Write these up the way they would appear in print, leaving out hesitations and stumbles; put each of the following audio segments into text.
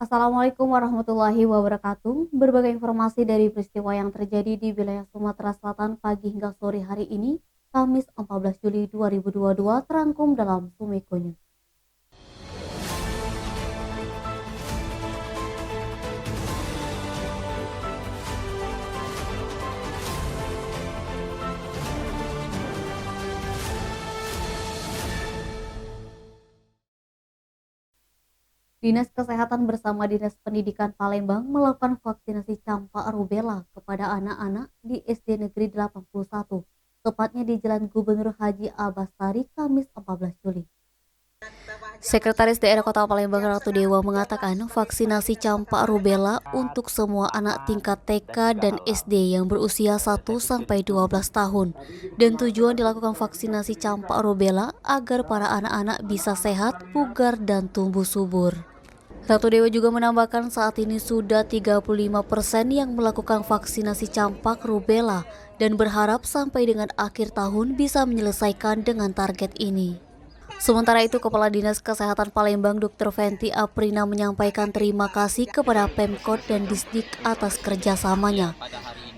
Assalamualaikum warahmatullahi wabarakatuh. Berbagai informasi dari peristiwa yang terjadi di wilayah Sumatera Selatan pagi hingga sore hari ini, Kamis 14 Juli 2022 terangkum dalam Sumeko News. Dinas Kesehatan bersama Dinas Pendidikan Palembang melakukan vaksinasi campak rubella kepada anak-anak di SD Negeri 81, tepatnya di Jalan Gubernur Haji Abastari, Kamis 14 Juli. Sekretaris Daerah Kota Palembang Ratu Dewa mengatakan vaksinasi campak rubella untuk semua anak tingkat TK dan SD yang berusia 1-12 tahun. Dan tujuan dilakukan vaksinasi campak rubella agar para anak-anak bisa sehat, bugar, dan tumbuh subur. Ratu Dewa juga menambahkan saat ini sudah 35% yang melakukan vaksinasi campak rubella dan berharap sampai dengan akhir tahun bisa menyelesaikan dengan target ini. Sementara itu, Kepala Dinas Kesehatan Palembang Dr. Fenty Aprina menyampaikan terima kasih kepada Pemkot dan Disdik atas kerjasamanya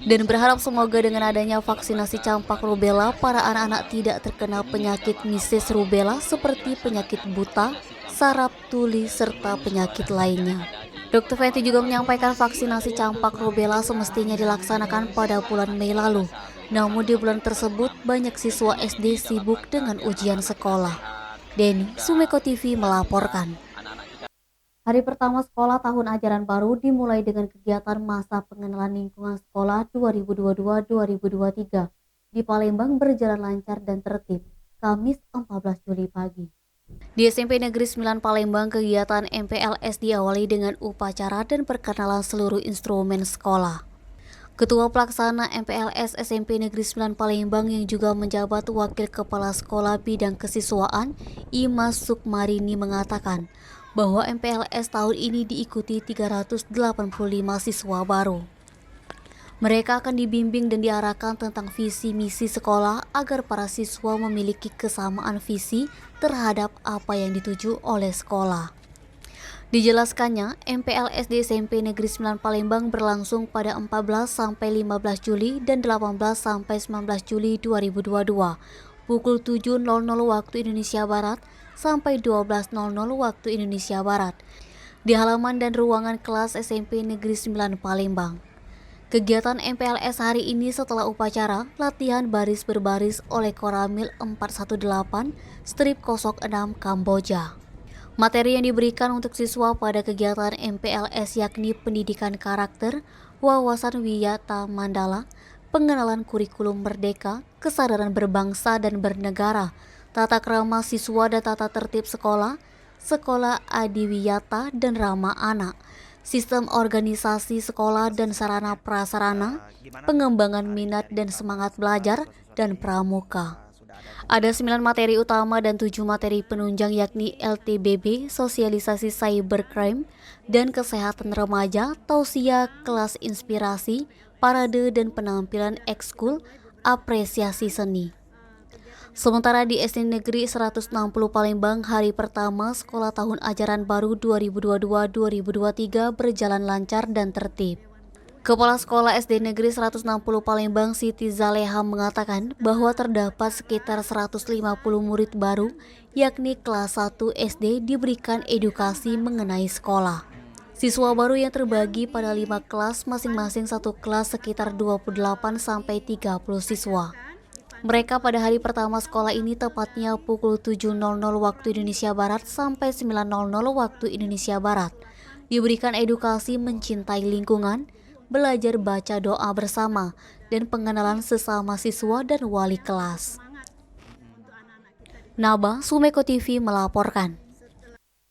dan berharap semoga dengan adanya vaksinasi campak rubella para anak-anak tidak terkena penyakit measles rubella seperti penyakit buta, saraf, tuli, serta penyakit lainnya. Dr. Fenty juga menyampaikan vaksinasi campak rubella semestinya dilaksanakan pada bulan Mei lalu. Namun di bulan tersebut banyak siswa SD sibuk dengan ujian sekolah. Denny, Sumeko TV melaporkan. Hari pertama sekolah tahun ajaran baru dimulai dengan kegiatan masa pengenalan lingkungan sekolah 2022-2023 di Palembang berjalan lancar dan tertib, Kamis 14 Juli pagi. Di SMP Negeri 9 Palembang, kegiatan MPLS diawali dengan upacara dan perkenalan seluruh instrumen sekolah. Ketua Pelaksana MPLS SMP Negeri 9 Palembang yang juga menjabat Wakil Kepala Sekolah Bidang Kesiswaan, Imas Sukmarini mengatakan bahwa MPLS tahun ini diikuti 385 siswa baru. Mereka akan dibimbing dan diarahkan tentang visi misi sekolah agar para siswa memiliki kesamaan visi terhadap apa yang dituju oleh sekolah. Dijelaskannya, MPLS di SMP Negeri 9 Palembang berlangsung pada 14-15 Juli dan 18-19 Juli 2022, pukul 7.00 waktu Indonesia Barat sampai 12.00 waktu Indonesia Barat, di halaman dan ruangan kelas SMP Negeri 9 Palembang. Kegiatan MPLS hari ini setelah upacara, latihan baris berbaris oleh Koramil 418, Strip 06 Kamboja. Materi yang diberikan untuk siswa pada kegiatan MPLS yakni pendidikan karakter, wawasan wiyata mandala, pengenalan kurikulum merdeka, kesadaran berbangsa dan bernegara, tata krama siswa dan tata tertib sekolah, sekolah adiwiyata dan ramah anak, sistem organisasi sekolah dan sarana prasarana, pengembangan minat dan semangat belajar, dan pramuka. Ada 9 materi utama dan 7 materi penunjang yakni LTBB, sosialisasi cybercrime, dan kesehatan remaja, tausiah, kelas inspirasi, parade dan penampilan ekskul, apresiasi seni. Sementara di SD Negeri 160 Palembang, hari pertama sekolah tahun ajaran baru 2022-2023 berjalan lancar dan tertib. Kepala Sekolah SD Negeri 160 Palembang Siti Zaleha mengatakan bahwa terdapat sekitar 150 murid baru, yakni kelas 1 SD diberikan edukasi mengenai sekolah. Siswa baru yang terbagi pada 5 kelas, masing-masing satu kelas sekitar 28-30 siswa. Mereka pada hari pertama sekolah ini tepatnya pukul 7.00 waktu Indonesia Barat sampai 9.00 waktu Indonesia Barat. Diberikan edukasi mencintai lingkungan, belajar baca doa bersama, dan pengenalan sesama siswa dan wali kelas. Naba, Sumeko TV melaporkan.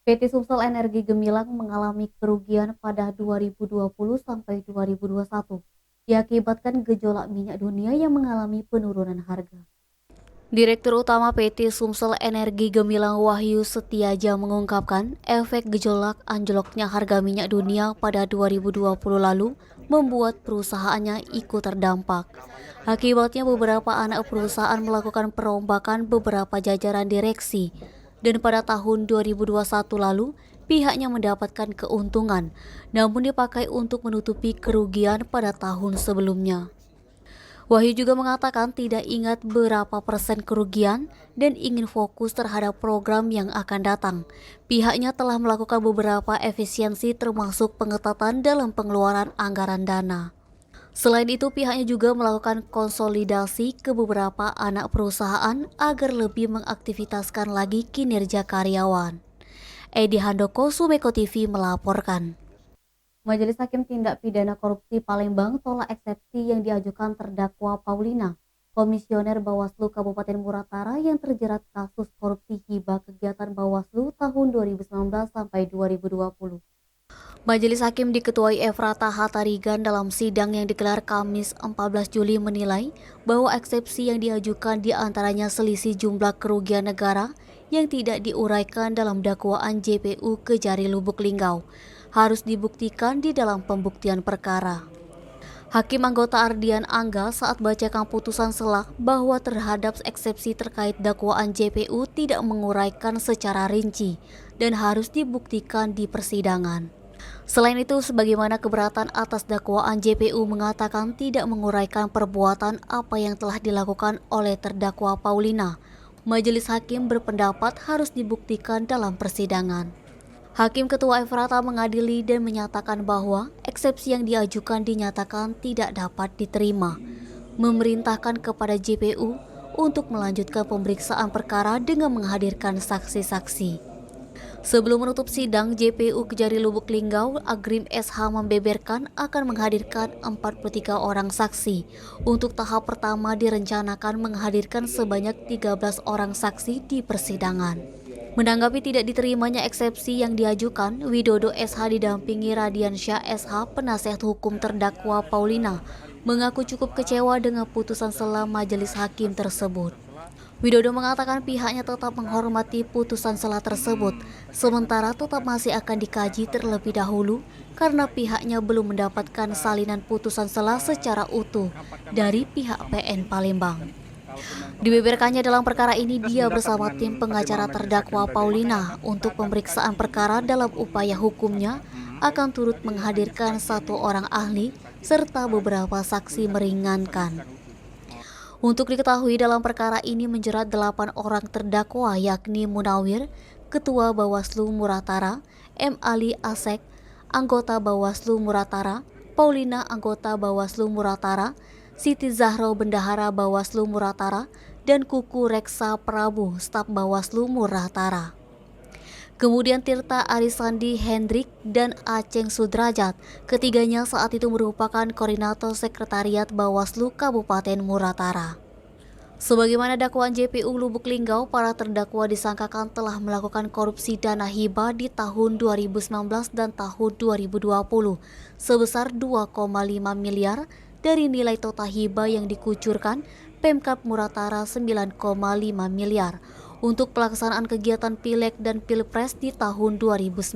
PT Sumsel Energi Gemilang mengalami kerugian pada 2020 sampai 2021 diakibatkan gejolak minyak dunia yang mengalami penurunan harga. Direktur Utama PT Sumsel Energi Gemilang Wahyu Setiaja mengungkapkan efek gejolak anjloknya harga minyak dunia pada 2020 lalu membuat perusahaannya ikut terdampak. Akibatnya beberapa anak perusahaan melakukan perombakan beberapa jajaran direksi dan pada tahun 2021 lalu pihaknya mendapatkan keuntungan, namun dipakai untuk menutupi kerugian pada tahun sebelumnya. Wahyu juga mengatakan tidak ingat berapa persen kerugian dan ingin fokus terhadap program yang akan datang. Pihaknya telah melakukan beberapa efisiensi termasuk pengetatan dalam pengeluaran anggaran dana. Selain itu, pihaknya juga melakukan konsolidasi ke beberapa anak perusahaan agar lebih mengaktivitaskan lagi kinerja karyawan. Edi Handoko, Sumeko TV melaporkan. Majelis Hakim Tindak Pidana Korupsi Palembang tolak eksepsi yang diajukan terdakwa Paulina, Komisioner Bawaslu Kabupaten Muratara yang terjerat kasus korupsi hibah kegiatan Bawaslu tahun 2019 sampai 2020. Majelis Hakim diketuai Efrata Hatarigan dalam sidang yang digelar Kamis 14 Juli menilai bahwa eksepsi yang diajukan diantaranya selisih jumlah kerugian negara yang tidak diuraikan dalam dakwaan JPU Kejari Lubuk Linggau harus dibuktikan di dalam pembuktian perkara. Hakim anggota Ardian Angga saat bacakan putusan selah bahwa terhadap eksepsi terkait dakwaan JPU tidak menguraikan secara rinci dan harus dibuktikan di persidangan. Selain itu, sebagaimana keberatan atas dakwaan JPU mengatakan tidak menguraikan perbuatan apa yang telah dilakukan oleh terdakwa Paulina, Majelis Hakim berpendapat harus dibuktikan dalam persidangan. Hakim Ketua Efrata mengadili dan menyatakan bahwa eksepsi yang diajukan dinyatakan tidak dapat diterima, memerintahkan kepada JPU untuk melanjutkan pemeriksaan perkara dengan menghadirkan saksi-saksi. Sebelum menutup sidang, JPU Kejari Lubuk Linggau, Agrim SH membeberkan akan menghadirkan 43 orang saksi. Untuk tahap pertama direncanakan menghadirkan sebanyak 13 orang saksi di persidangan. Menanggapi tidak diterimanya eksepsi yang diajukan, Widodo SH didampingi Radiansyah SH, penasihat hukum terdakwa Paulina, mengaku cukup kecewa dengan putusan selah majelis hakim tersebut. Widodo mengatakan pihaknya tetap menghormati putusan selah tersebut, sementara tetap masih akan dikaji terlebih dahulu karena pihaknya belum mendapatkan salinan putusan selah secara utuh dari pihak PN Palembang. Dibeberkannya dalam perkara ini dia bersama tim pengacara terdakwa Paulina untuk pemeriksaan perkara dalam upaya hukumnya akan turut menghadirkan 1 orang ahli serta beberapa saksi meringankan. Untuk diketahui dalam perkara ini menjerat 8 orang terdakwa yakni Munawir, Ketua Bawaslu Muratara, M. Ali Asek, anggota Bawaslu Muratara, Paulina anggota Bawaslu Muratara, Siti Zahro Bendahara Bawaslu Muratara, dan Kuku Reksa Prabu staf Bawaslu Muratara. Kemudian Tirta Arisandi Hendrik dan Aceng Sudrajat, ketiganya saat itu merupakan koordinator sekretariat Bawaslu Kabupaten Muratara. Sebagaimana dakwaan JPU Lubuk Linggau, para terdakwa disangkakan telah melakukan korupsi dana hibah di tahun 2019 dan tahun 2020 sebesar 2,5 miliar dari nilai total hibah yang dikucurkan Pemkab Muratara 9,5 miliar untuk pelaksanaan kegiatan Pileg dan Pilpres di tahun 2019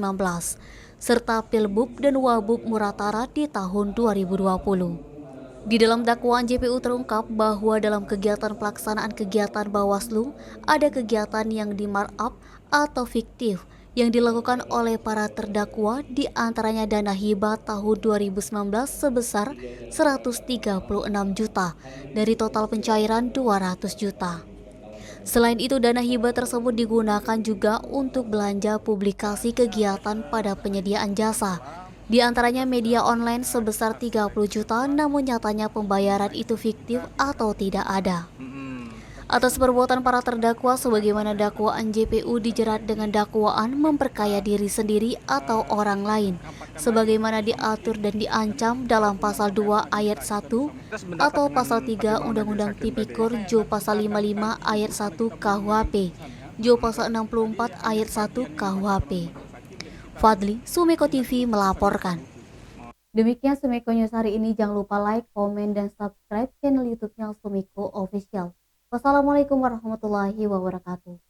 serta Pilbub dan Wabub Muratara di tahun 2020. Di dalam dakwaan JPU terungkap bahwa dalam kegiatan pelaksanaan kegiatan Bawaslu ada kegiatan yang di-markup atau fiktif yang dilakukan oleh para terdakwa, di antaranya dana hibah tahun 2019 sebesar 136 juta dari total pencairan 200 juta. Selain itu, dana hibah tersebut digunakan juga untuk belanja publikasi kegiatan pada penyediaan jasa, di antaranya media online sebesar 30 juta, namun nyatanya pembayaran itu fiktif atau tidak ada. Atas perbuatan para terdakwa, sebagaimana dakwaan JPU dijerat dengan dakwaan memperkaya diri sendiri atau orang lain, sebagaimana diatur dan diancam dalam pasal 2 ayat 1 atau pasal 3 Undang-Undang Tipikor Jo pasal 55 ayat 1 KUHP, Jo pasal 64 ayat 1 KUHP. Fadli, Sumeko TV melaporkan. Demikian Sumeko News hari ini. Jangan lupa like, komen, dan subscribe channel YouTube-nya Sumeko Official. Wassalamualaikum warahmatullahi wabarakatuh.